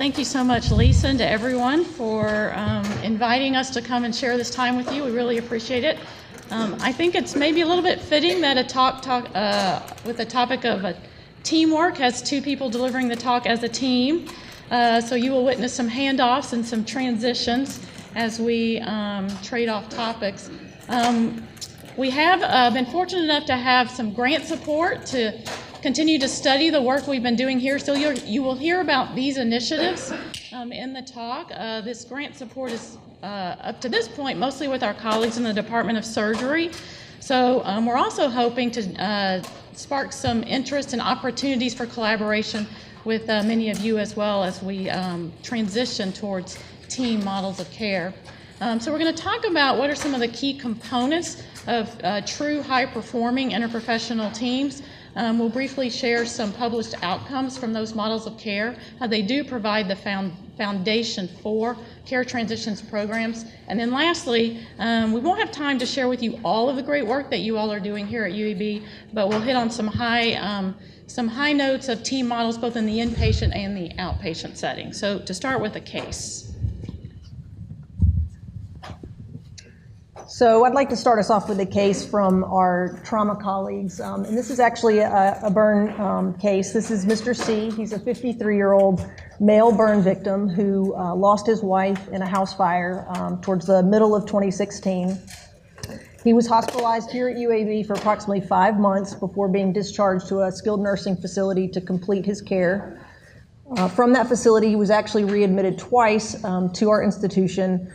Thank you so much, Lisa, and to everyone for inviting us to come and share this time with you. We really appreciate it. I think it's maybe a little bit fitting that a talk with the topic of teamwork has two people delivering the talk as a team. So you will witness some handoffs and some transitions as we trade off topics. We have been fortunate enough to have some grant support to continue to study the work we've been doing here. So you will hear about these initiatives in the talk. This grant support is up to this point mostly with our colleagues in the Department of Surgery. So we're also hoping to spark some interest and opportunities for collaboration with many of you as well as we transition towards team models of care. So we're going to talk about what are some of the key components of true high-performing interprofessional teams. We'll briefly share some published outcomes from those models of care, how they do provide the foundation for care transitions programs. And then lastly, we won't have time to share with you all of the great work that you all are doing here at UAB, but we'll hit on some high notes of team models both in the inpatient and the outpatient setting. So to start with a case. So I'd like to start us off with a case from our trauma colleagues. And this is actually a burn case. This is Mr. C. He's a 53-year-old male burn victim who lost his wife in a house fire towards the middle of 2016. He was hospitalized here at UAB for approximately 5 months before being discharged to a skilled nursing facility to complete his care. From that facility, he was actually readmitted twice to our institution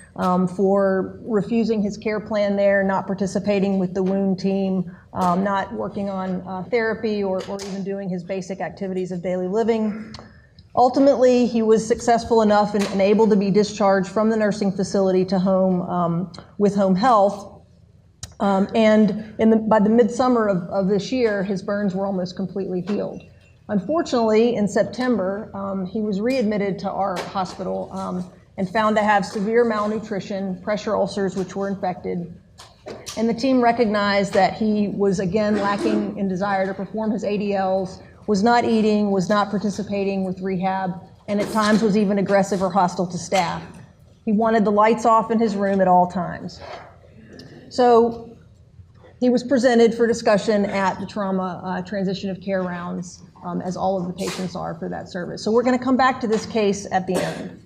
for refusing his care plan there, not participating with the wound team, not working on therapy or even doing his basic activities of daily living. Ultimately, he was successful enough and able to be discharged from the nursing facility to home with home health. And by the midsummer of this year, his burns were almost completely healed. Unfortunately, in September, he was readmitted to our hospital and found to have severe malnutrition, pressure ulcers which were infected. And the team recognized that he was again lacking in desire to perform his ADLs, was not eating, was not participating with rehab, and at times was even aggressive or hostile to staff. He wanted the lights off in his room at all times. So he was presented for discussion at the trauma transition of care rounds, as all of the patients are for that service. So we're going to come back to this case at the end.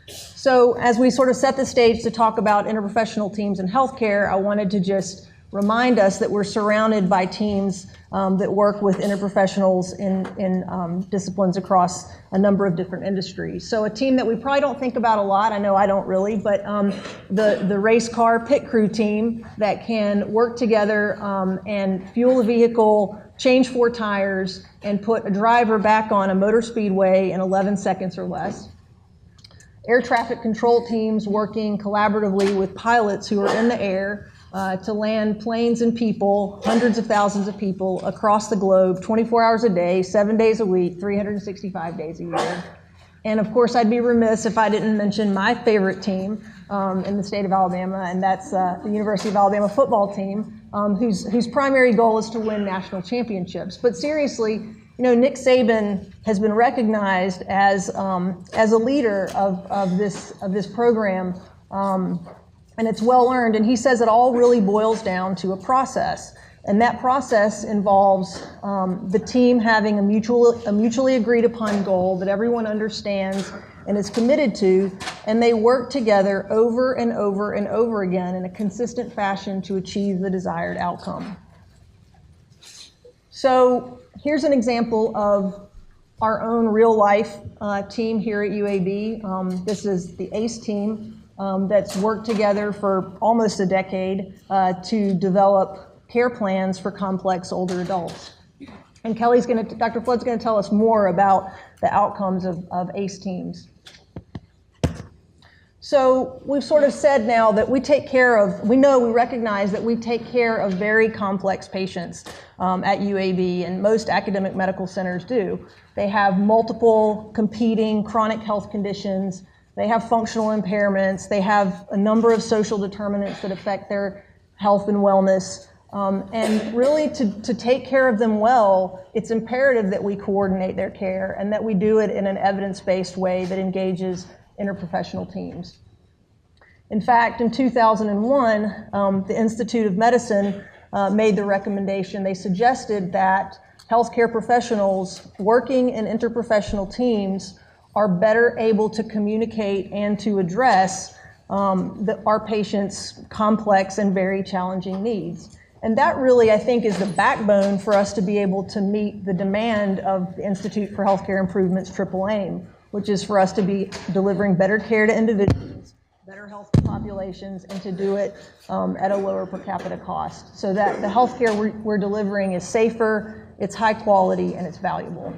So as we sort of set the stage to talk about interprofessional teams in healthcare, I wanted to just remind us that we're surrounded by teams that work with interprofessionals in disciplines across a number of different industries. So a team that we probably don't think about a lot, I know I don't really, but the race car pit crew team that can work together and fuel a vehicle, change 4 tires, and put a driver back on a motor speedway in 11 seconds or less. Air traffic control teams working collaboratively with pilots who are in the air to land planes and people, hundreds of thousands of people across the globe, 24 hours a day, 7 days a week, 365 days a year. And of course, I'd be remiss if I didn't mention my favorite team in the state of Alabama, and that's the University of Alabama football team, whose primary goal is to win national championships. But seriously, you know, Nick Saban has been recognized as a leader of this program, and it's well earned. And he says it all really boils down to a process, and that process involves the team having a mutually agreed upon goal that everyone understands and is committed to, and they work together over and over and over again in a consistent fashion to achieve the desired outcome. So here's an example of our own real life team here at UAB. This is the ACE team that's worked together for almost a decade to develop care plans for complex older adults. And Dr. Flood's gonna tell us more about the outcomes of ACE teams. So we've sort of said now that we recognize that we take care of very complex patients at UAB, and most academic medical centers do. They have multiple competing chronic health conditions, they have functional impairments, they have a number of social determinants that affect their health and wellness. And really to take care of them well, it's imperative that we coordinate their care and that we do it in an evidence-based way that engages interprofessional teams. In fact, in 2001, the Institute of Medicine made the recommendation. They suggested that healthcare professionals working in interprofessional teams are better able to communicate and to address our patients' complex and very challenging needs. And that really, I think, is the backbone for us to be able to meet the demand of the Institute for Healthcare Improvement's triple aim, which is for us to be delivering better care to individuals, better health to populations, and to do it at a lower per capita cost, so that the healthcare we're delivering is safer, it's high quality, and it's valuable.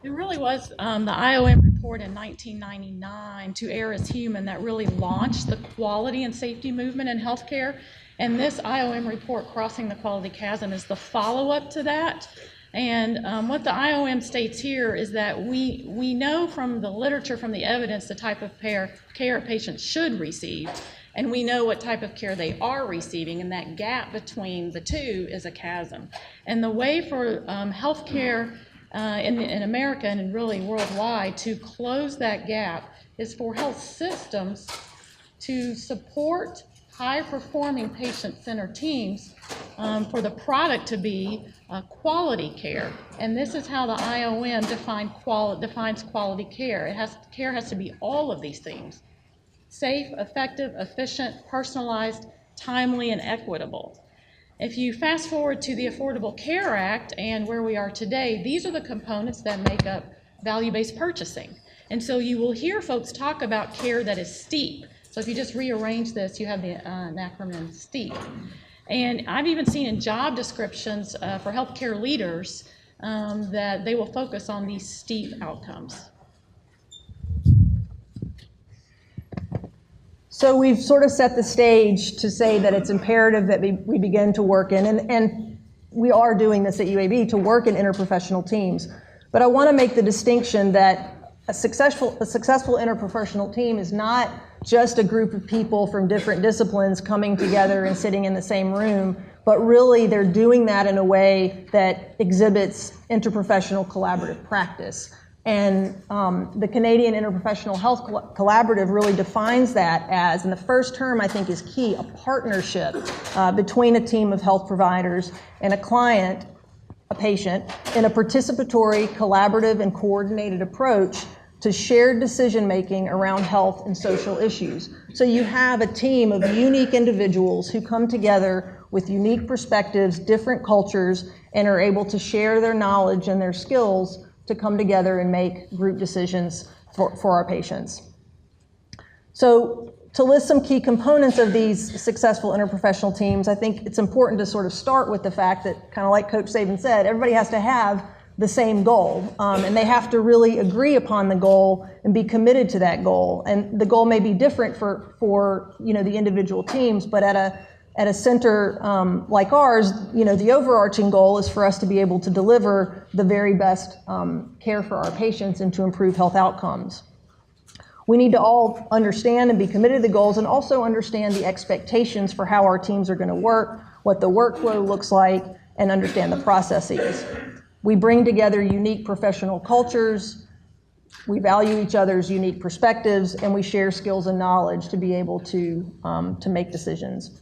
It really was the IOM report in 1999, To Err is Human, that really launched the quality and safety movement in healthcare. And this IOM report, Crossing the Quality Chasm, is the follow-up to that. And what the IOM states here is that we know from the literature, from the evidence, the type of care patients should receive, and we know what type of care they are receiving, and that gap between the two is a chasm. And the way for healthcare in America and really worldwide to close that gap is for health systems to support high-performing patient-centered teams for the product to be quality care. And this is how the IOM defines quality care. Care has to be all of these things: safe, effective, efficient, personalized, timely, and equitable. If you fast forward to the Affordable Care Act and where we are today, these are the components that make up value-based purchasing. And so you will hear folks talk about care that is steep. So if you just rearrange this, you have the acronym STEEP. And I've even seen in job descriptions for healthcare leaders that they will focus on these STEEP outcomes. So we've sort of set the stage to say that it's imperative that we begin to work in, and we are doing this at UAB, to work in interprofessional teams. But I want to make the distinction that a successful interprofessional team is not just a group of people from different disciplines coming together and sitting in the same room, but really they're doing that in a way that exhibits interprofessional collaborative practice. And the Canadian Interprofessional Health Collaborative really defines that as, and the first term I think is key, a partnership between a team of health providers and a client, a patient, in a participatory, collaborative, and coordinated approach to shared decision-making around health and social issues. So you have a team of unique individuals who come together with unique perspectives, different cultures, and are able to share their knowledge and their skills to come together and make group decisions for our patients. So to list some key components of these successful interprofessional teams, I think it's important to sort of start with the fact that, kind of like Coach Saban said, everybody has to have the same goal, and they have to really agree upon the goal and be committed to that goal. And the goal may be different for the individual teams, but at a center like ours, the overarching goal is for us to be able to deliver the very best care for our patients and to improve health outcomes. We need to all understand and be committed to the goals, and also understand the expectations for how our teams are going to work, what the workflow looks like, and understand the processes. We bring together unique professional cultures, we value each other's unique perspectives, and we share skills and knowledge to be able to make decisions.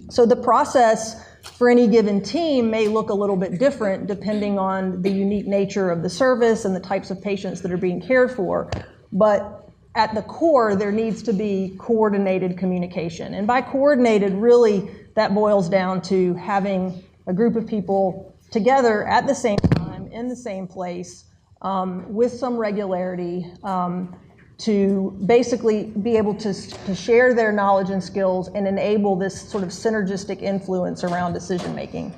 So the process for any given team may look a little bit different depending on the unique nature of the service and the types of patients that are being cared for. But at the core, there needs to be coordinated communication. And by coordinated, really, that boils down to having a group of people together at the same time, in the same place, with some regularity, to basically be able to share their knowledge and skills and enable this sort of synergistic influence around decision making.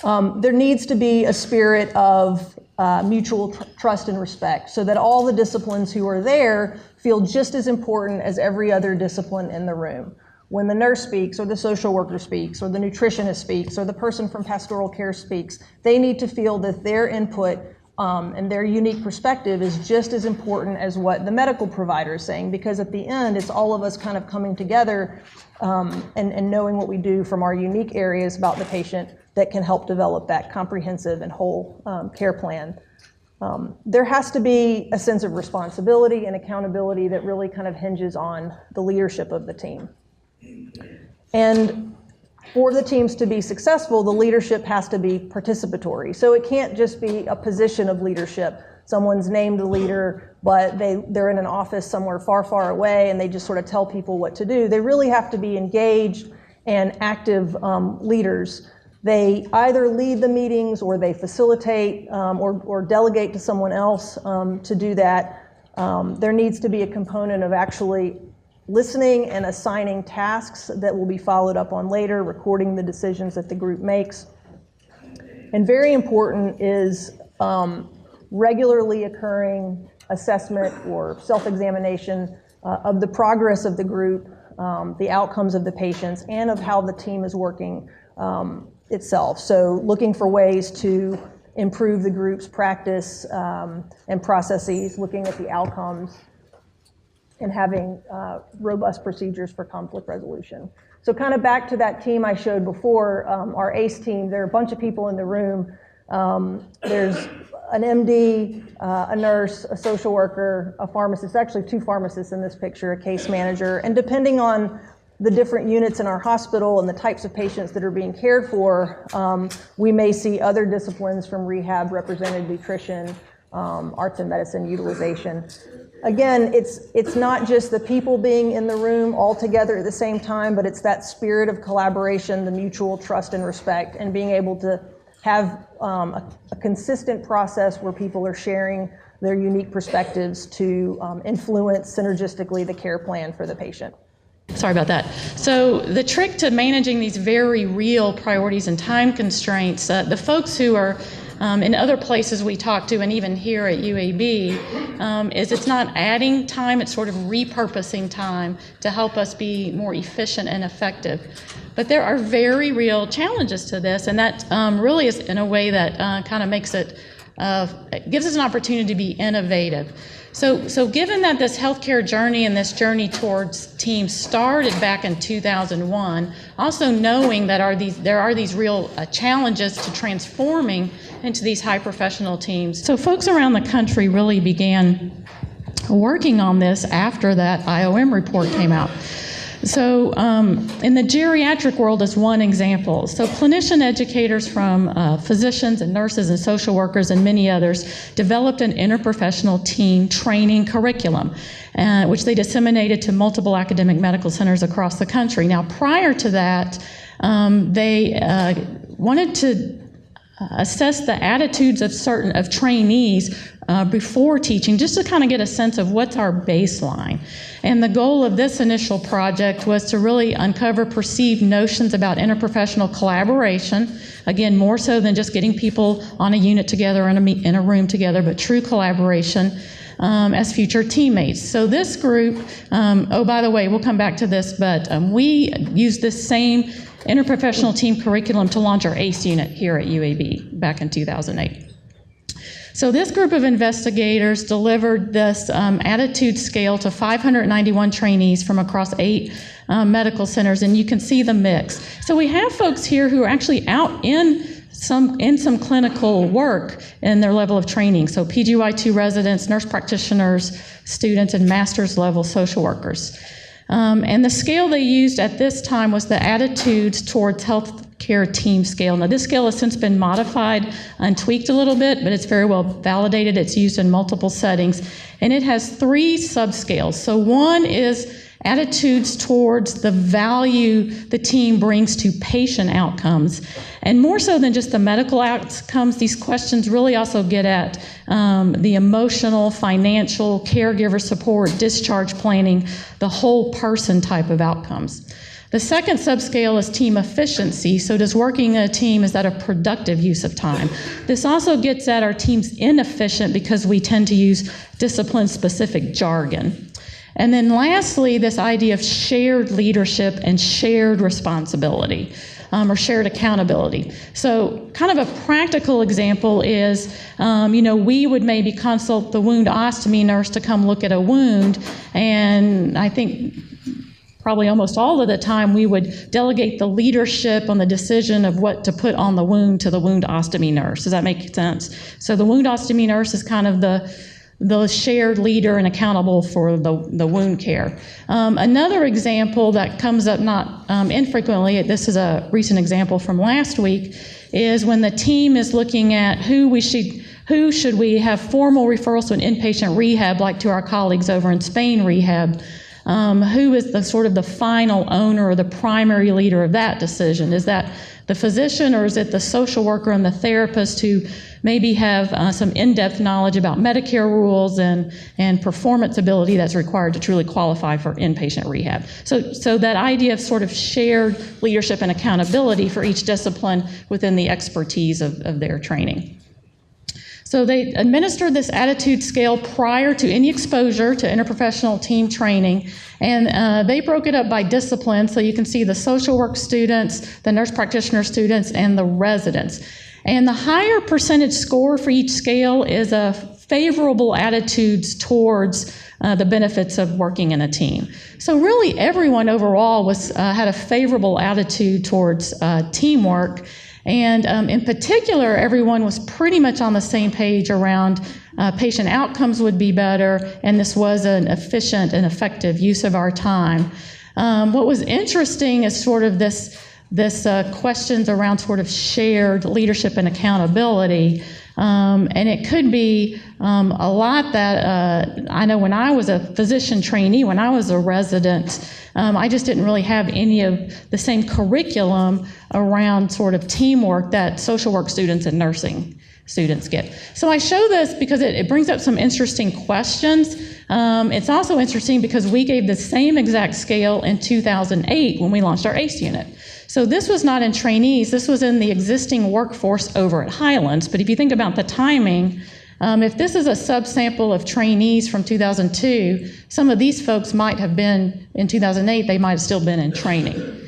There needs to be a spirit of mutual trust and respect, so that all the disciplines who are there feel just as important as every other discipline in the room. When the nurse speaks, or the social worker speaks, or the nutritionist speaks, or the person from pastoral care speaks, they need to feel that their input And their unique perspective is just as important as what the medical provider is saying, because at the end, it's all of us kind of coming together and knowing what we do from our unique areas about the patient that can help develop that comprehensive and whole care plan. There has to be a sense of responsibility and accountability that really kind of hinges on the leadership of the team. And for the teams to be successful, the leadership has to be participatory. So it can't just be a position of leadership. Someone's named the leader, but they're in an office somewhere far, far away, and they just sort of tell people what to do. They really have to be engaged and active leaders. They either lead the meetings or they facilitate or delegate to someone else to do that. There needs to be a component of actually listening and assigning tasks that will be followed up on later, recording the decisions that the group makes. And very important is regularly occurring assessment or self-examination of the progress of the group, the outcomes of the patients, and of how the team is working itself. So looking for ways to improve the group's practice and processes, looking at the outcomes, and having robust procedures for conflict resolution. So kind of back to that team I showed before, our ACE team, there are a bunch of people in the room. There's an MD, a nurse, a social worker, a pharmacist, actually 2 pharmacists in this picture, a case manager, and depending on the different units in our hospital and the types of patients that are being cared for, we may see other disciplines from rehab represented, nutrition, arts and medicine utilization. Again, it's not just the people being in the room all together at the same time, but it's that spirit of collaboration, the mutual trust and respect, and being able to have a consistent process where people are sharing their unique perspectives to influence synergistically the care plan for the patient. Sorry about that. So the trick to managing these very real priorities and time constraints, the folks who are in other places we talk to, and even here at UAB, is it's not adding time, it's sort of repurposing time to help us be more efficient and effective. But there are very real challenges to this, and that really is in a way that kind of makes it, gives us an opportunity to be innovative. So given that this healthcare journey and this journey towards teams started back in 2001, also knowing that there are these real challenges to transforming into these high professional teams. So folks around the country really began working on this after that IOM report came out. So in the geriatric world is one example. So clinician educators from physicians and nurses and social workers and many others developed an interprofessional team training curriculum, which they disseminated to multiple academic medical centers across the country. Now, prior to that, they wanted to assess the attitudes of trainees before teaching, just to kind of get a sense of what's our baseline. And the goal of this initial project was to really uncover perceived notions about interprofessional collaboration, again, more so than just getting people on a unit together in a room together, but true collaboration as future teammates. So this group, oh, by the way, we'll come back to this, but we used this same interprofessional team curriculum to launch our ACE unit here at UAB back in 2008. So this group of investigators delivered this attitude scale to 591 trainees from across 8 medical centers, and you can see the mix. So we have folks here who are actually out in some clinical work in their level of training. So PGY2 residents, nurse practitioners, students, and master's level social workers. And the scale they used at this time was the attitudes towards healthcare team scale. Now, this scale has since been modified and tweaked a little bit, but it's very well validated. It's used in multiple settings, and it has 3 subscales. So one is attitudes towards the value the team brings to patient outcomes. And more so than just the medical outcomes, these questions really also get at the emotional, financial, caregiver support, discharge planning, the whole person type of outcomes. The second subscale is team efficiency. So does working in a team, is that a productive use of time? This also gets at our team's inefficient because we tend to use discipline-specific jargon. And then lastly, this idea of shared leadership and shared responsibility. or shared accountability. So kind of a practical example is, we would maybe consult the wound ostomy nurse to come look at a wound, and I think probably almost all of the time we would delegate the leadership on the decision of what to put on the wound to the wound ostomy nurse. Does that make sense? So the wound ostomy nurse is kind of the shared leader and accountable for the wound care. Another example that comes up not infrequently, this is a recent example from last week, is when the team is looking at who should we have formal referrals to an inpatient rehab, like to our colleagues over in Spain rehab. Who is the sort of the final owner or the primary leader of that decision? Is that the physician, or is it the social worker and the therapist who maybe have some in-depth knowledge about Medicare rules and performance ability that's required to truly qualify for inpatient rehab? So that idea of sort of shared leadership and accountability for each discipline within the expertise of their training. So they administered this attitude scale prior to any exposure to interprofessional team training, and they broke it up by discipline, so you can see the social work students, the nurse practitioner students, and the residents. And the higher percentage score for each scale is a favorable attitudes towards the benefits of working in a team. So really everyone overall had a favorable attitude towards teamwork. And in particular, everyone was pretty much on the same page around patient outcomes would be better, and this was an efficient and effective use of our time. What was interesting is sort of this questions around sort of shared leadership and accountability. And it could be a lot that I know when I was a physician trainee, when I was a resident, I just didn't really have any of the same curriculum around sort of teamwork that social work students and nursing students get. So I show this because it brings up some interesting questions. It's also interesting because we gave the same exact scale in 2008 when we launched our ACE unit. So this was not in trainees, this was in the existing workforce over at Highlands. But if you think about the timing, if this is a subsample of trainees from 2002, some of these folks might have been, in 2008, they might have still been in training.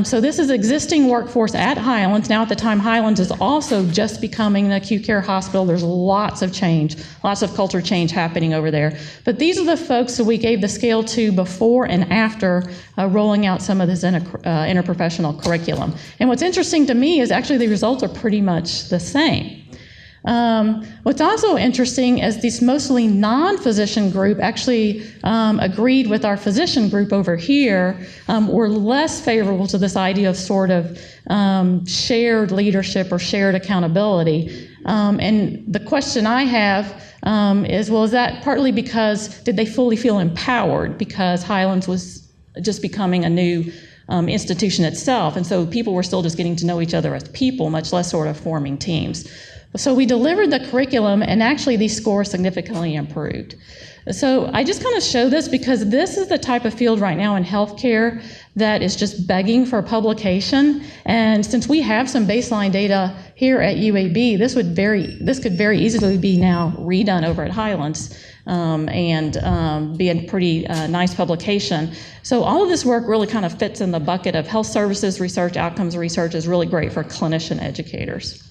So this is existing workforce at Highlands. Now at the time, Highlands is also just becoming an acute care hospital. There's lots of change, lots of culture change happening over there. But these are the folks that we gave the scale to before and after rolling out some of this interprofessional curriculum. And what's interesting to me is actually the results are pretty much the same. What's also interesting is this mostly non-physician group actually agreed with our physician group over here, were less favorable to this idea of sort of shared leadership or shared accountability. And the question I have is, well, is that partly because did they fully feel empowered because Highlands was just becoming a new institution itself, and so people were still just getting to know each other as people, much less sort of forming teams. So we delivered the curriculum, and actually these scores significantly improved. So I just kind of show this because this is the type of field right now in healthcare that is just begging for publication. And since we have some baseline data here at UAB, this could very easily be now redone over at Highlands and be a pretty nice publication. So all of this work really kind of fits in the bucket of health services research, outcomes research is really great for clinician educators.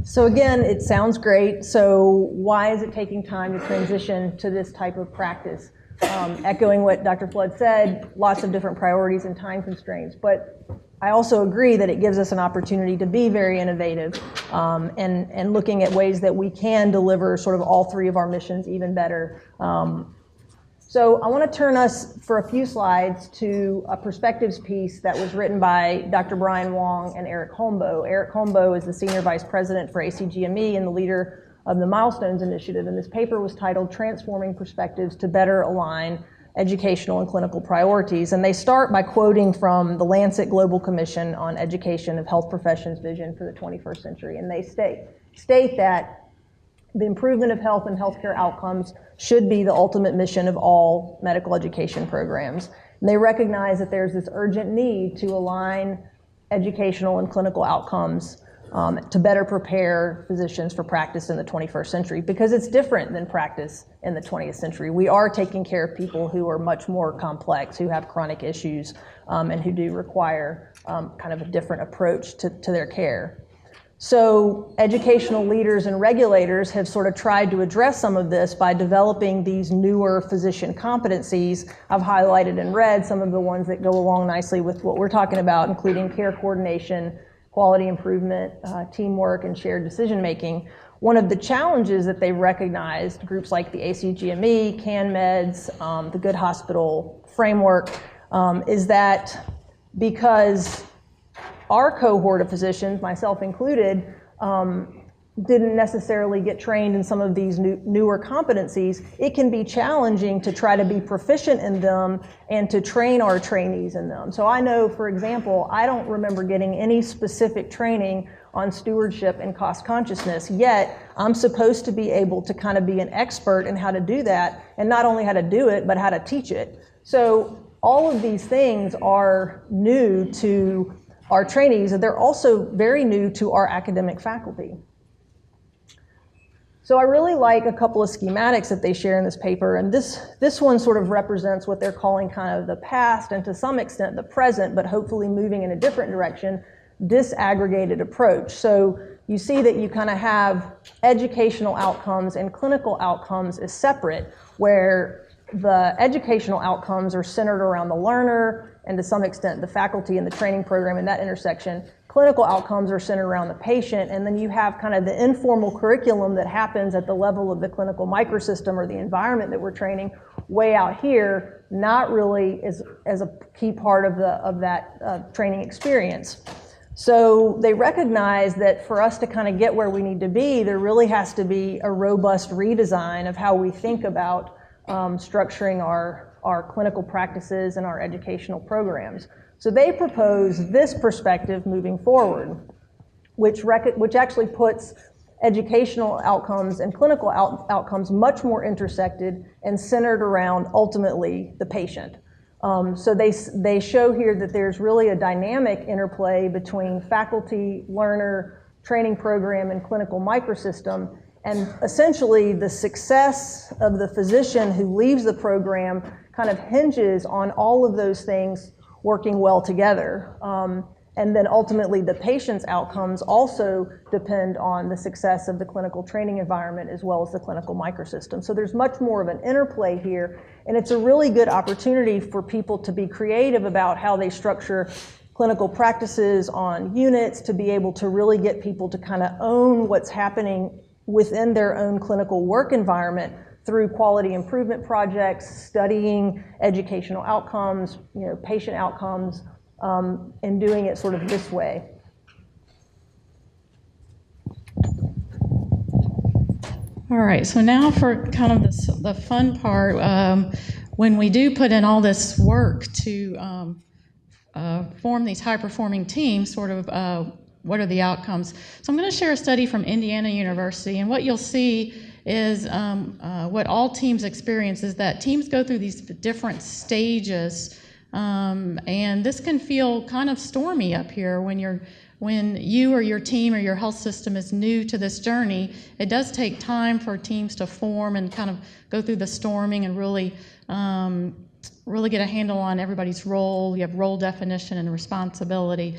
So again, it sounds great. So why is it taking time to transition to this type of practice? Echoing what Dr. Flood said, lots of different priorities and time constraints. But I also agree that it gives us an opportunity to be very innovative and looking at ways that we can deliver sort of all three of our missions even better. So I want to turn us for a few slides to a perspectives piece that was written by Dr. Brian Wong and Eric Holmboe. Eric Holmboe is the Senior Vice President for ACGME and the leader of the Milestones Initiative, and this paper was titled Transforming Perspectives to Better Align Educational and Clinical Priorities. And they start by quoting from the Lancet Global Commission on Education of Health Professions Vision for the 21st Century, and they state that the improvement of health and healthcare outcomes should be the ultimate mission of all medical education programs. And they recognize that there's this urgent need to align educational and clinical outcomes to better prepare physicians for practice in the 21st century, because it's different than practice in the 20th century. We are taking care of people who are much more complex, who have chronic issues, and who do require kind of a different approach to their care. So educational leaders and regulators have sort of tried to address some of this by developing these newer physician competencies. I've highlighted in red some of the ones that go along nicely with what we're talking about, including care coordination, quality improvement, teamwork, and shared decision-making. One of the challenges that they recognized, groups like the ACGME, CanMeds, the Good Hospital Framework, is that because our cohort of physicians, myself included, didn't necessarily get trained in some of these newer competencies, it can be challenging to try to be proficient in them and to train our trainees in them. So I know, for example, I don't remember getting any specific training on stewardship and cost consciousness, yet I'm supposed to be able to kind of be an expert in how to do that, and not only how to do it, but how to teach it. So all of these things are new to our trainees, and they're also very new to our academic faculty. So I really like a couple of schematics that they share in this paper, and this one sort of represents what they're calling kind of the past and to some extent the present, but hopefully moving in a different direction, disaggregated approach. So you see that you kind of have educational outcomes and clinical outcomes as separate, where the educational outcomes are centered around the learner and to some extent the faculty and the training program in that intersection. Clinical outcomes are centered around the patient, and then you have kind of the informal curriculum that happens at the level of the clinical microsystem or the environment that we're training way out here, not really as a key part of that training experience. So they recognize that for us to kind of get where we need to be, there really has to be a robust redesign of how we think about structuring our clinical practices and our educational programs. So they propose this perspective moving forward, which actually puts educational outcomes and clinical outcomes much more intersected and centered around ultimately the patient. So they show here that there's really a dynamic interplay between faculty, learner, training program, and clinical microsystem. And essentially, the success of the physician who leaves the program kind of hinges on all of those things working well together. And then ultimately, the patient's outcomes also depend on the success of the clinical training environment as well as the clinical microsystem. So there's much more of an interplay here, and it's a really good opportunity for people to be creative about how they structure clinical practices on units, to be able to really get people to kind of own what's happening within their own clinical work environment through quality improvement projects, studying educational outcomes, patient outcomes, and doing it sort of this way. All right, so now for kind of the fun part, when we do put in all this work to form these high-performing teams, sort of what are the outcomes? So I'm going to share a study from Indiana University, and what you'll see is what all teams experience is that teams go through these different stages, and this can feel kind of stormy up here when you or your team or your health system is new to this journey. It does take time for teams to form and kind of go through the storming and really get a handle on everybody's role. You have role definition and responsibility.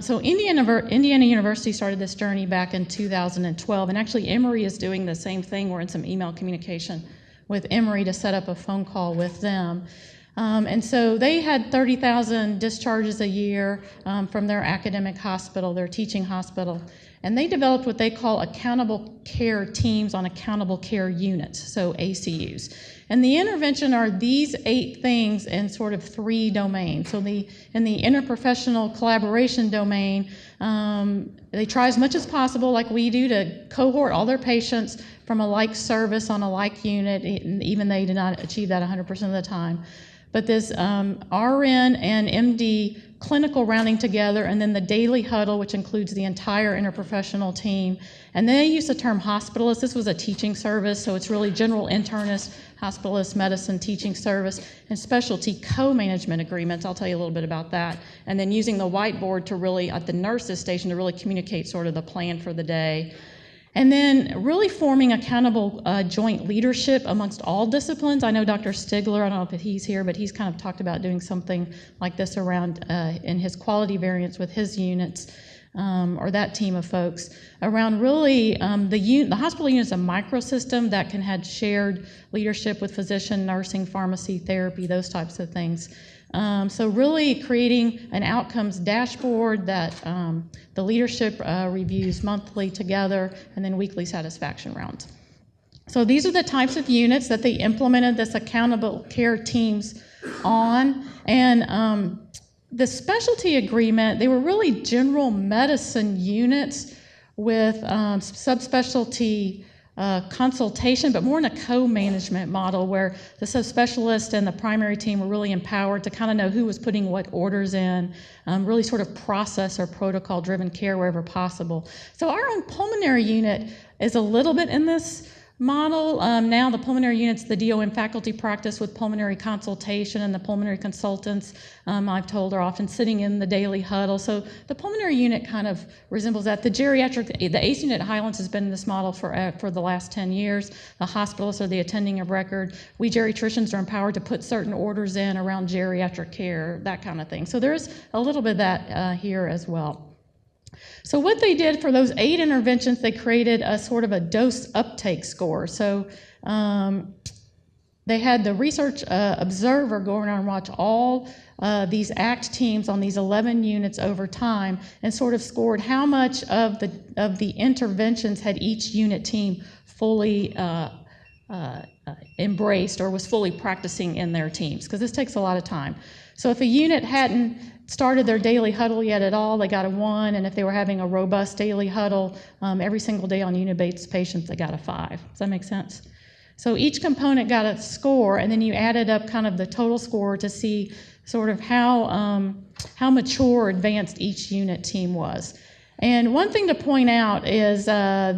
So Indiana University started this journey back in 2012, and actually Emory is doing the same thing. We're in some email communication with Emory to set up a phone call with them. And so they had 30,000 discharges a year from their academic hospital, their teaching hospital, and they developed what they call accountable care teams on accountable care units, so ACUs. And the intervention are these 8 things in sort of 3 domains. So in the interprofessional collaboration domain, they try as much as possible, like we do, to cohort all their patients from a like service on a like unit, even they do not achieve that 100% of the time. but this RN and MD clinical rounding together, and then the daily huddle, which includes the entire interprofessional team. And they use the term hospitalist. This was a teaching service, so it's really general internist, hospitalist, medicine, teaching service, and specialty co-management agreements. I'll tell you a little bit about that. And then using the whiteboard to really, at the nurses station, to really communicate sort of the plan for the day. And then really forming accountable joint leadership amongst all disciplines. I know Dr. Stigler, I don't know if he's here, but he's kind of talked about doing something like this around in his quality variance with his units, or that team of folks, around really the hospital unit is a microsystem that can have shared leadership with physician, nursing, pharmacy, therapy, those types of things. So really creating an outcomes dashboard that the leadership reviews monthly together, and then weekly satisfaction rounds. So these are the types of units that they implemented this accountable care teams on. And the specialty agreement, they were really general medicine units with subspecialty consultation, but more in a co-management model where the subspecialist and the primary team were really empowered to kind of know who was putting what orders in, really sort of process or protocol-driven care wherever possible. So our own pulmonary unit is a little bit in this model. Now the pulmonary unit's the DOM faculty practice with pulmonary consultation, and the pulmonary consultants, I've told, are often sitting in the daily huddle. So the pulmonary unit kind of resembles that. The geriatric, the ACE unit at Highlands has been in this model for the last 10 years. The hospitalists are the attending of record. We geriatricians are empowered to put certain orders in around geriatric care, that kind of thing. So there's a little bit of that here as well. So what they did for those 8 interventions, they created a sort of a dose uptake score. So they had the research observer go around and watch all these ACT teams on these 11 units over time, and sort of scored how much of the interventions had each unit team fully embraced or was fully practicing in their teams, because this takes a lot of time. So if a unit hadn't started their daily huddle yet at all, they got a 1, and if they were having a robust daily huddle every single day on unit-based patients, they got a 5. Does that make sense? So each component got a score, and then you added up kind of the total score to see sort of how mature or advanced each unit team was. And one thing to point out is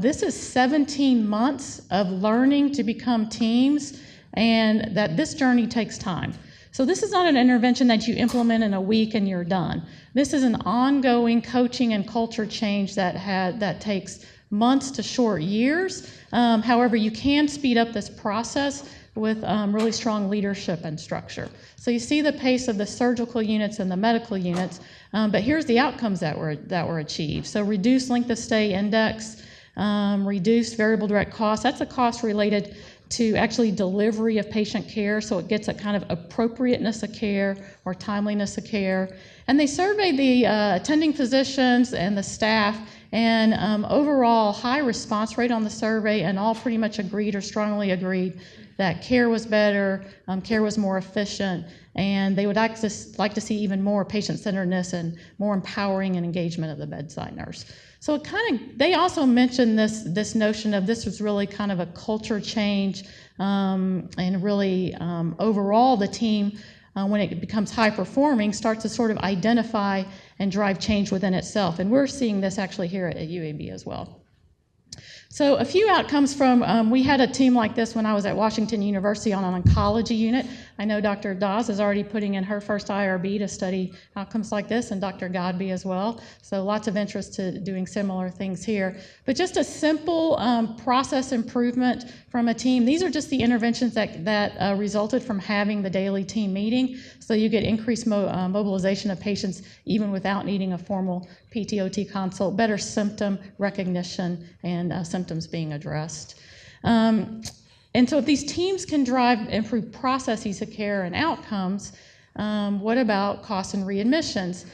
this is 17 months of learning to become teams, and that this journey takes time. So this is not an intervention that you implement in a week and you're done. This is an ongoing coaching and culture change that takes months to short years. However, you can speed up this process with really strong leadership and structure. So you see the pace of the surgical units and the medical units, but here's the outcomes that were achieved. So reduced length of stay index, reduced variable direct cost. That's a cost related to actually delivery of patient care, so it gets a kind of appropriateness of care or timeliness of care. And they surveyed the attending physicians and the staff, and overall high response rate on the survey, and all pretty much agreed or strongly agreed that care was better, care was more efficient, and they would like to see even more patient-centeredness and more empowering and engagement of the bedside nurse. So it they also mentioned this notion of this was really kind of a culture change, and really overall the team, when it becomes high performing, starts to sort of identify and drive change within itself. And we're seeing this actually here at UAB as well. So a few outcomes from, we had a team like this when I was at Washington University on an oncology unit. I know Dr. Dawes is already putting in her first IRB to study outcomes like this, and Dr. Godby as well. So lots of interest to doing similar things here. But just a simple process improvement from a team. These are just the interventions that resulted from having the daily team meeting. So you get increased mobilization of patients even without needing a formal PT/OT consult, better symptom recognition, and symptoms being addressed. And so if these teams can drive improved processes of care and outcomes, what about costs and readmissions?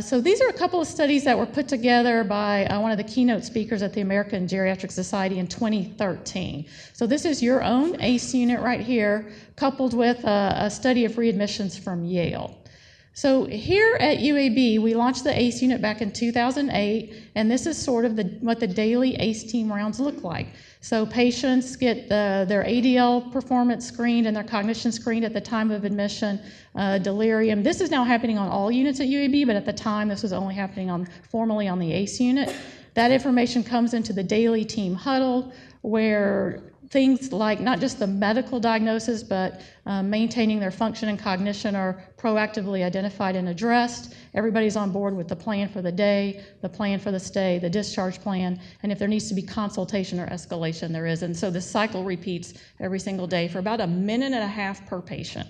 So these are a couple of studies that were put together by one of the keynote speakers at the American Geriatric Society in 2013. So this is your own ACE unit right here, coupled with a study of readmissions from Yale. So here at UAB, we launched the ACE unit back in 2008, and this is sort of what the daily ACE team rounds look like. So patients get their ADL performance screened and their cognition screened at the time of admission. Delirium. This is now happening on all units at UAB, but at the time this was only happening formally on the ACE unit. That information comes into the daily team huddle, where things like not just the medical diagnosis, but maintaining their function and cognition are proactively identified and addressed. Everybody's on board with the plan for the day, the plan for the stay, the discharge plan, and if there needs to be consultation or escalation, there is. And so this cycle repeats every single day for about 1.5 minutes per patient.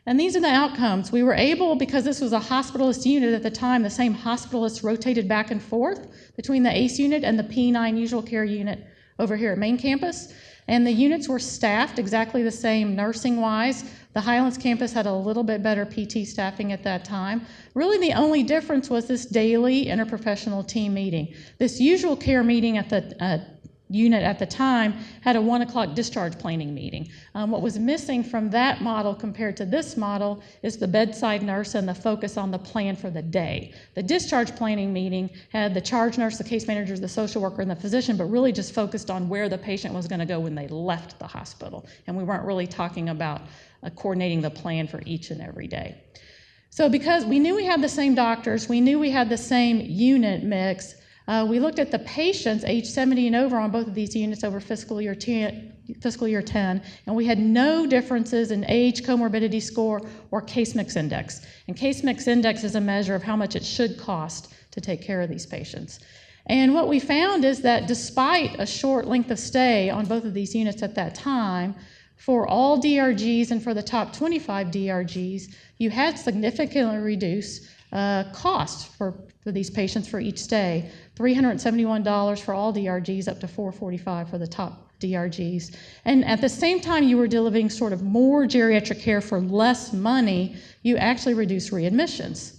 And these are the outcomes. We were able, because this was a hospitalist unit at the time, the same hospitalists rotated back and forth between the ACE unit and the P9 usual care unit over here at main campus, and the units were staffed exactly the same nursing-wise. The Highlands campus had a little bit better PT staffing at that time. Really the only difference was this daily interprofessional team meeting. This usual care meeting at the unit at the time had a 1 o'clock discharge planning meeting. What was missing from that model compared to this model is the bedside nurse and the focus on the plan for the day. The discharge planning meeting had the charge nurse, the case managers, the social worker, and the physician, but really just focused on where the patient was going to go when they left the hospital. And we weren't really talking about coordinating the plan for each and every day. So because we knew we had the same doctors, we knew we had the same unit mix, we looked at the patients age 70 and over on both of these units over fiscal year 10, and we had no differences in age, comorbidity score, or case mix index. And case mix index is a measure of how much it should cost to take care of these patients. And what we found is that despite a short length of stay on both of these units at that time, for all DRGs and for the top 25 DRGs, you had significantly reduced cost for these patients for each stay. $371 for all DRGs, up to $445 for the top DRGs. And at the same time you were delivering sort of more geriatric care for less money, you actually reduced readmissions.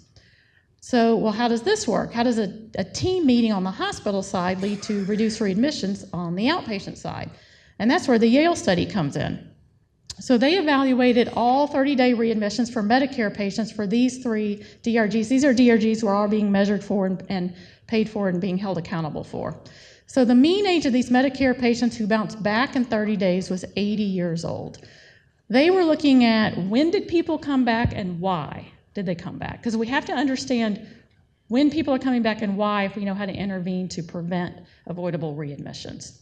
So, well, how does this work? How does a team meeting on the hospital side lead to reduced readmissions on the outpatient side? And that's where the Yale study comes in. So they evaluated all 30-day readmissions for Medicare patients for these 3 DRGs. These are DRGs who are all being measured for and paid for and being held accountable for. So the mean age of these Medicare patients who bounced back in 30 days was 80 years old. They were looking at when did people come back and why did they come back? Because we have to understand when people are coming back and why if we know how to intervene to prevent avoidable readmissions.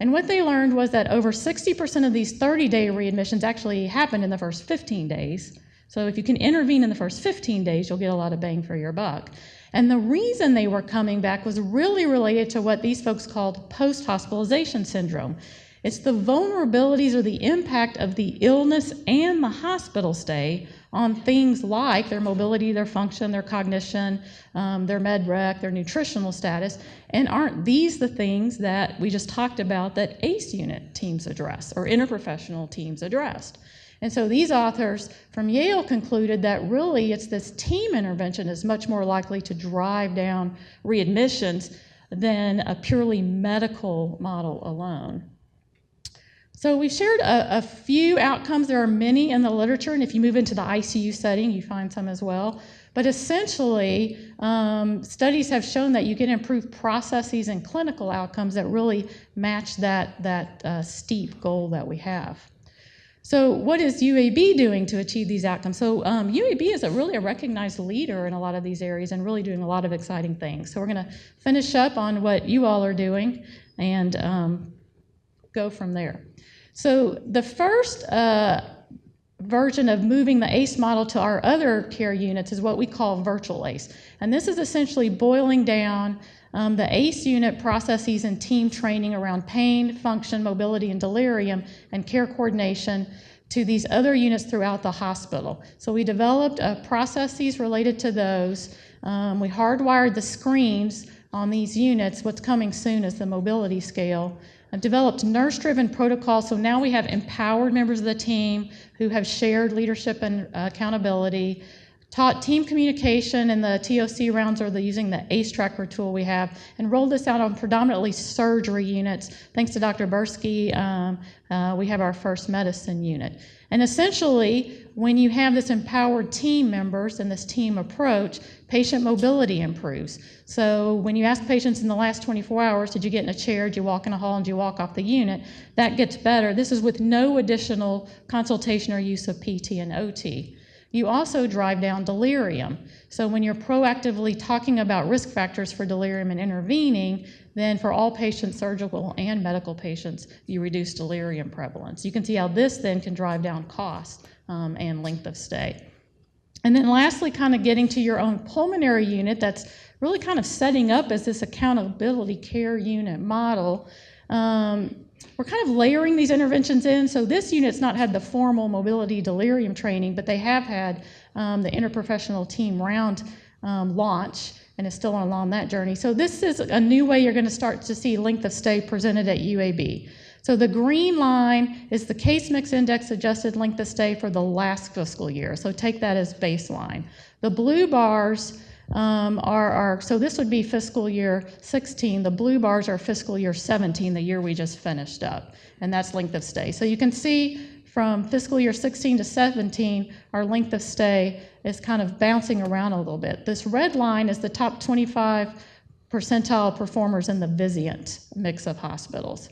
And what they learned was that over 60% of these 30-day readmissions actually happened in the first 15 days. So if you can intervene in the first 15 days, you'll get a lot of bang for your buck. And the reason they were coming back was really related to what these folks called post-hospitalization syndrome. It's the vulnerabilities or the impact of the illness and the hospital stay on things like their mobility, their function, their cognition, their med rec, their nutritional status. And aren't these the things that we just talked about that ACE unit teams address or interprofessional teams addressed? And so these authors from Yale concluded that really it's this team intervention is much more likely to drive down readmissions than a purely medical model alone. So we've shared a few outcomes. There are many in the literature, and if you move into the ICU setting, you find some as well. But essentially, studies have shown that you can improve processes and clinical outcomes that really match that steep goal that we have. So what is UAB doing to achieve these outcomes? So UAB is really a recognized leader in a lot of these areas and really doing a lot of exciting things. So we're going to finish up on what you all are doing and go from there. So the first version of moving the ACE model to our other care units is what we call virtual ACE. And this is essentially boiling down the ACE unit processes and team training around pain, function, mobility, and delirium, and care coordination to these other units throughout the hospital. So we developed processes related to those. We hardwired the screens on these units. What's coming soon is the mobility scale. I've developed nurse-driven protocols, so now we have empowered members of the team who have shared leadership and accountability, taught team communication in the TOC rounds or using the ACE tracker tool we have, and rolled this out on predominantly surgery units. Thanks to Dr. Bursky, we have our first medicine unit. And essentially, when you have this empowered team members and this team approach, patient mobility improves. So when you ask patients in the last 24 hours, did you get in a chair, did you walk in a hall, and did you walk off the unit, that gets better. This is with no additional consultation or use of PT and OT. You also drive down delirium. So when you're proactively talking about risk factors for delirium and intervening, then for all patients, surgical and medical patients, you reduce delirium prevalence. You can see how this then can drive down cost and length of stay. And then lastly, kind of getting to your own pulmonary unit that's really kind of setting up as this accountability care unit model. We're kind of layering these interventions in. So this unit's not had the formal mobility delirium training, but they have had the interprofessional team round launch, and is still along that journey. So this is a new way you're going to start to see length of stay presented at UAB. So the green line is the case mix index adjusted length of stay for the last fiscal year. So take that as baseline. The blue bars so this would be fiscal year 16. The blue bars are fiscal year 17, the year we just finished up, and that's length of stay. So you can see from fiscal year 16 to 17, our length of stay is kind of bouncing around a little bit. This red line is the top 25 percentile performers in the Vizient mix of hospitals.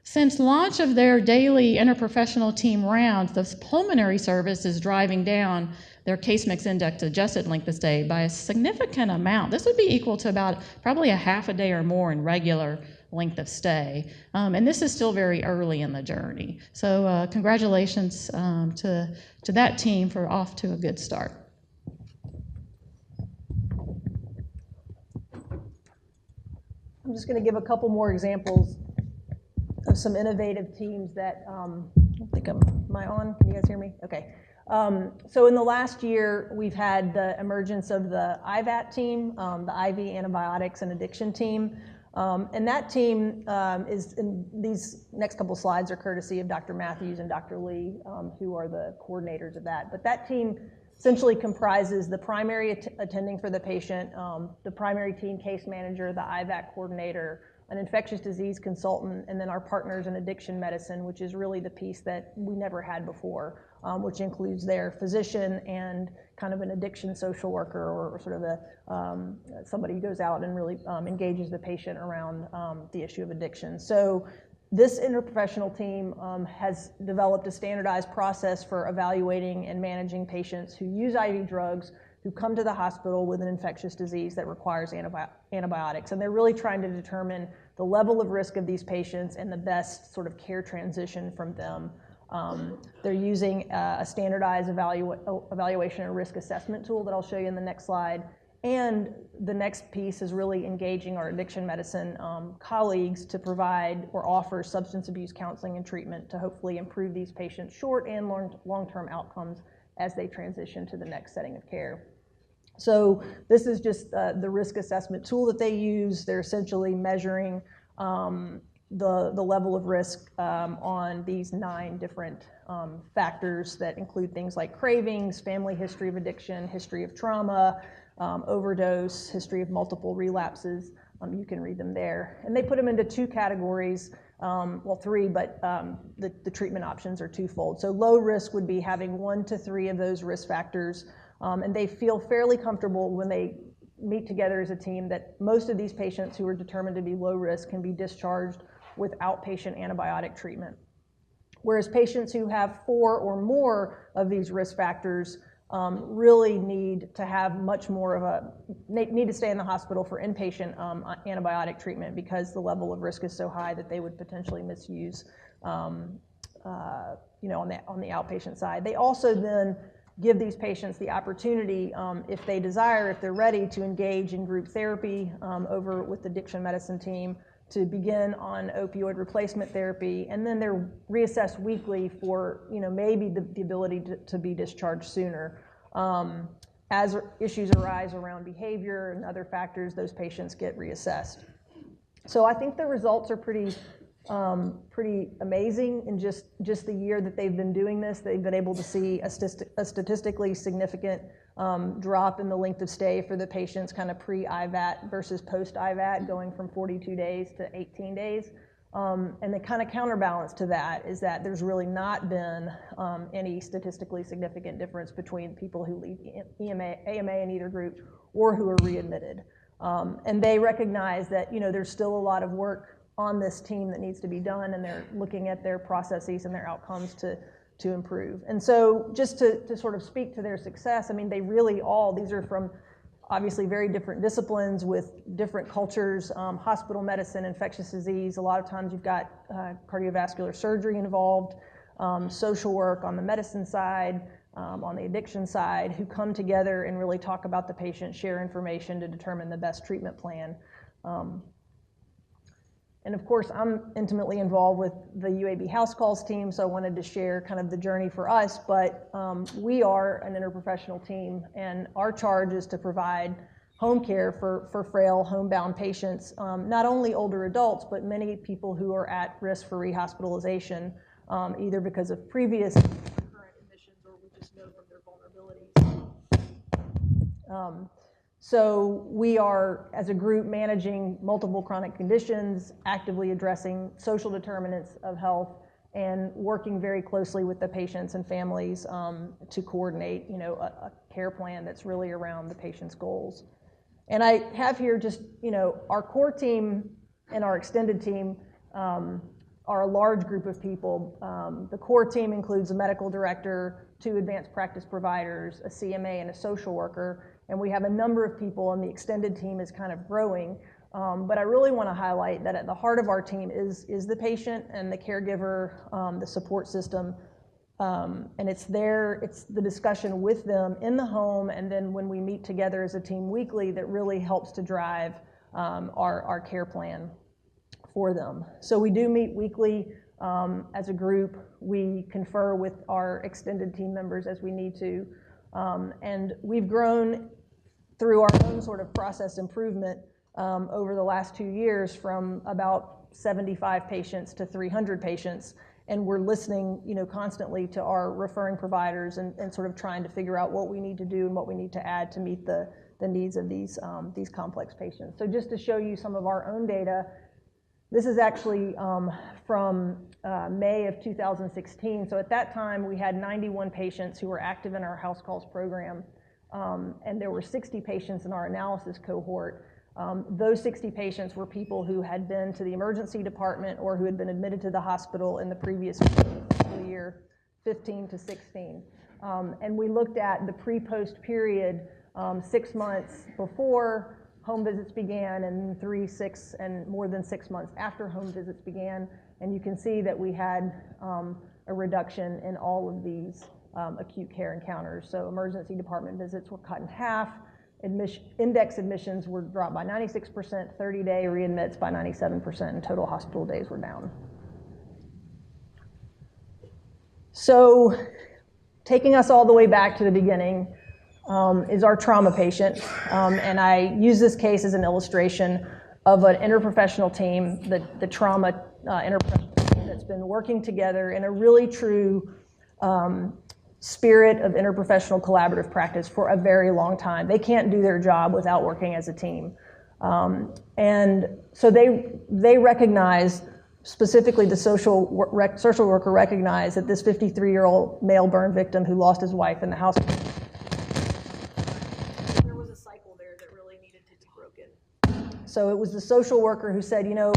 Since launch of their daily interprofessional team rounds, the pulmonary service is driving down their case mix index adjusted length of stay by a significant amount. This would be equal to about probably a half a day or more in regular length of stay. And this is still very early in the journey. So congratulations to that team for off to a good start. I'm just going to give a couple more examples of some innovative teams that, I think am I on? Can you guys hear me? Okay. So in the last year, we've had the emergence of the IVAT team, the IV Antibiotics and Addiction team. And that team is, in these next couple slides are courtesy of Dr. Matthews and Dr. Lee, who are the coordinators of that. But that team essentially comprises the primary attending for the patient, the primary team case manager, the IVAC coordinator, an infectious disease consultant, and then our partners in addiction medicine, which is really the piece that we never had before, which includes their physician and kind of an addiction social worker or sort of somebody who goes out and really engages the patient around the issue of addiction. So this interprofessional team has developed a standardized process for evaluating and managing patients who use IV drugs, who come to the hospital with an infectious disease that requires antibiotics. And they're really trying to determine the level of risk of these patients and the best sort of care transition from them. They're using a standardized evaluation and risk assessment tool that I'll show you in the next slide. And the next piece is really engaging our addiction medicine colleagues to provide or offer substance abuse counseling and treatment to hopefully improve these patients' short and long-term outcomes as they transition to the next setting of care. So this is just the risk assessment tool that they use. They're essentially measuring the level of risk on these 9 different factors that include things like cravings, family history of addiction, history of trauma, overdose, history of multiple relapses. You can read them there. And they put them into 2 categories, well 3, but the treatment options are twofold. So low risk would be having 1 to 3 of those risk factors, and they feel fairly comfortable when they meet together as a team that most of these patients who are determined to be low risk can be discharged with outpatient antibiotic treatment. Whereas patients who have 4 or more of these risk factors really need to have much more of need to stay in the hospital for inpatient antibiotic treatment because the level of risk is so high that they would potentially misuse, on the outpatient side. They also then give these patients the opportunity, if they desire, if they're ready, to engage in group therapy over with the addiction medicine team, to begin on opioid replacement therapy, and then they're reassessed weekly for maybe the ability to be discharged sooner. As issues arise around behavior and other factors, those patients get reassessed. So I think the results are pretty pretty amazing in just the year that they've been doing this. They've been able to see a statistically significant drop in the length of stay for the patients kind of pre-IVAT versus post-IVAT, going from 42 days to 18 days. And the kind of counterbalance to that is that there's really not been any statistically significant difference between people who leave AMA in either group or who are readmitted. And they recognize that, there's still a lot of work on this team that needs to be done, and they're looking at their processes and their outcomes to improve. And so just to sort of speak to their success, I mean, these are from obviously very different disciplines with different cultures, hospital medicine, infectious disease. A lot of times you've got cardiovascular surgery involved, social work on the medicine side, on the addiction side, who come together and really talk about the patient, share information to determine the best treatment plan. And of course, I'm intimately involved with the UAB House Calls team, so I wanted to share kind of the journey for us, but we are an interprofessional team, and our charge is to provide home care for frail, homebound patients, not only older adults, but many people who are at risk for rehospitalization, either because of previous current admissions or we just know from their vulnerabilities. So we are, as a group, managing multiple chronic conditions, actively addressing social determinants of health, and working very closely with the patients and families to coordinate, a care plan that's really around the patient's goals. And I have here just, our core team and our extended team are a large group of people. The core team includes a medical director, 2 advanced practice providers, a CMA, and a social worker. And we have a number of people, and the extended team is kind of growing. But I really want to highlight that at the heart of our team is the patient and the caregiver, the support system. And it's the discussion with them in the home, and then when we meet together as a team weekly, that really helps to drive our care plan for them. So we do meet weekly as a group. We confer with our extended team members as we need to. And we've grown through our own sort of process improvement over the last 2 years from about 75 patients to 300 patients. And we're listening, constantly to our referring providers and sort of trying to figure out what we need to do and what we need to add to meet the needs of these complex patients. So just to show you some of our own data, this is actually from May of 2016. So at that time, we had 91 patients who were active in our House Calls program, and there were 60 patients in our analysis cohort. Those 60 patients were people who had been to the emergency department or who had been admitted to the hospital in the previous fiscal year, 15 to 16. And we looked at the pre-post period, 6 months before home visits began, and 3, 6, and more than 6 months after home visits began. And you can see that we had a reduction in all of these acute care encounters. So emergency department visits were cut in half, index admissions were dropped by 96%, 30-day readmits by 97%, and total hospital days were down. So taking us all the way back to the beginning, is our trauma patient. And I use this case as an illustration of an interprofessional team, the trauma interprofessional team that's been working together in a really true spirit of interprofessional collaborative practice for a very long time. They can't do their job without working as a team. And so they recognize, specifically the social worker recognized that this 53-year-old male burn victim who lost his wife in the house, there was a cycle there that really needed to be broken. So it was the social worker who said, you know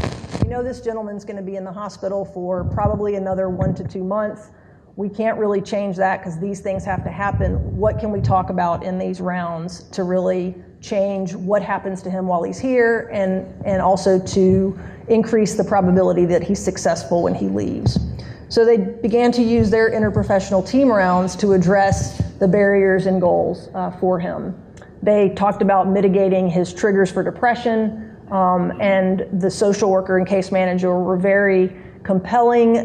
this gentleman's going to be in the hospital for probably another 1 to 2 months. We can't really change that because these things have to happen. What can we talk about in these rounds to really change what happens to him while he's here, and also to increase the probability that he's successful when he leaves? So they began to use their interprofessional team rounds to address the barriers and goals for him. They talked about mitigating his triggers for depression, and the social worker and case manager were very compelling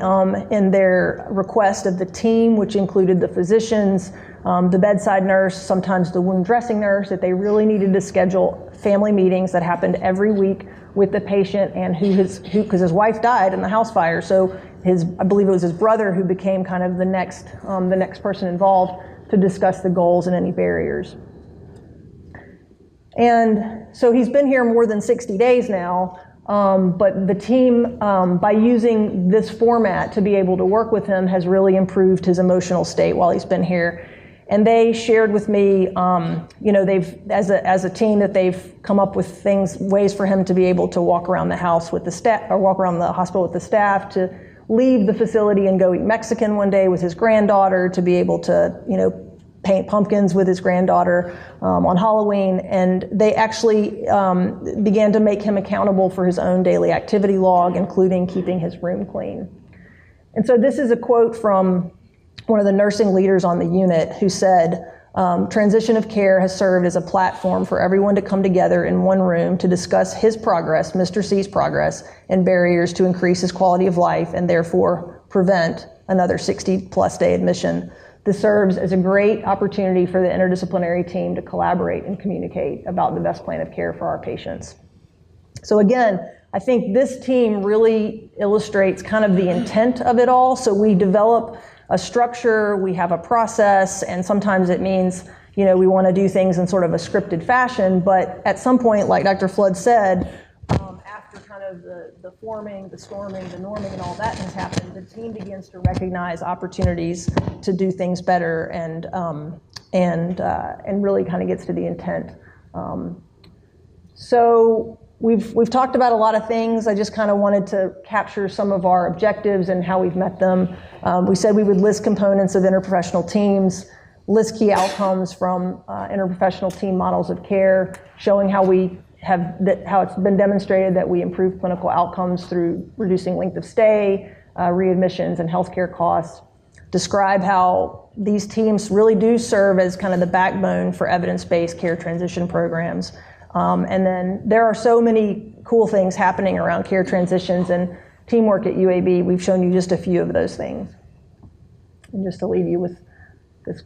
in their request of the team, which included the physicians, the bedside nurse, sometimes the wound dressing nurse, that they really needed to schedule family meetings that happened every week with the patient and because his wife died in the house fire. So I believe it was his brother who became kind of the next person involved to discuss the goals and any barriers. And so he's been here more than 60 days now, but the team, by using this format to be able to work with him, has really improved his emotional state while he's been here. And they shared with me, as a team, that they've come up with ways for him to be able to walk around the house with the staff, or walk around the hospital with the staff, to leave the facility and go eat Mexican one day with his granddaughter, to be able to, paint pumpkins with his granddaughter on Halloween. And they actually began to make him accountable for his own daily activity log, including keeping his room clean. And so this is a quote from one of the nursing leaders on the unit, who said, transition of care has served as a platform for everyone to come together in one room to discuss his progress, Mr. C's progress, and barriers to increase his quality of life and therefore prevent another 60-plus day admission. This serves as a great opportunity for the interdisciplinary team to collaborate and communicate about the best plan of care for our patients. So again, I think this team really illustrates kind of the intent of it all. So we develop a structure, we have a process, and sometimes it means, we want to do things in sort of a scripted fashion, but at some point, like Dr. Flood said, after kind of the forming, the storming, the norming, and all that has happened, the team begins to recognize opportunities to do things better, and really kind of gets to the intent. So we've talked about a lot of things. I just kind of wanted to capture some of our objectives and how we've met them. We said we would list components of interprofessional teams, list key outcomes from interprofessional team models of care, showing how it's been demonstrated that we improve clinical outcomes through reducing length of stay, readmissions, and healthcare costs. Describe how these teams really do serve as kind of the backbone for evidence-based care transition programs. And then there are so many cool things happening around care transitions and teamwork at UAB. We've shown you just a few of those things. And just to leave you with this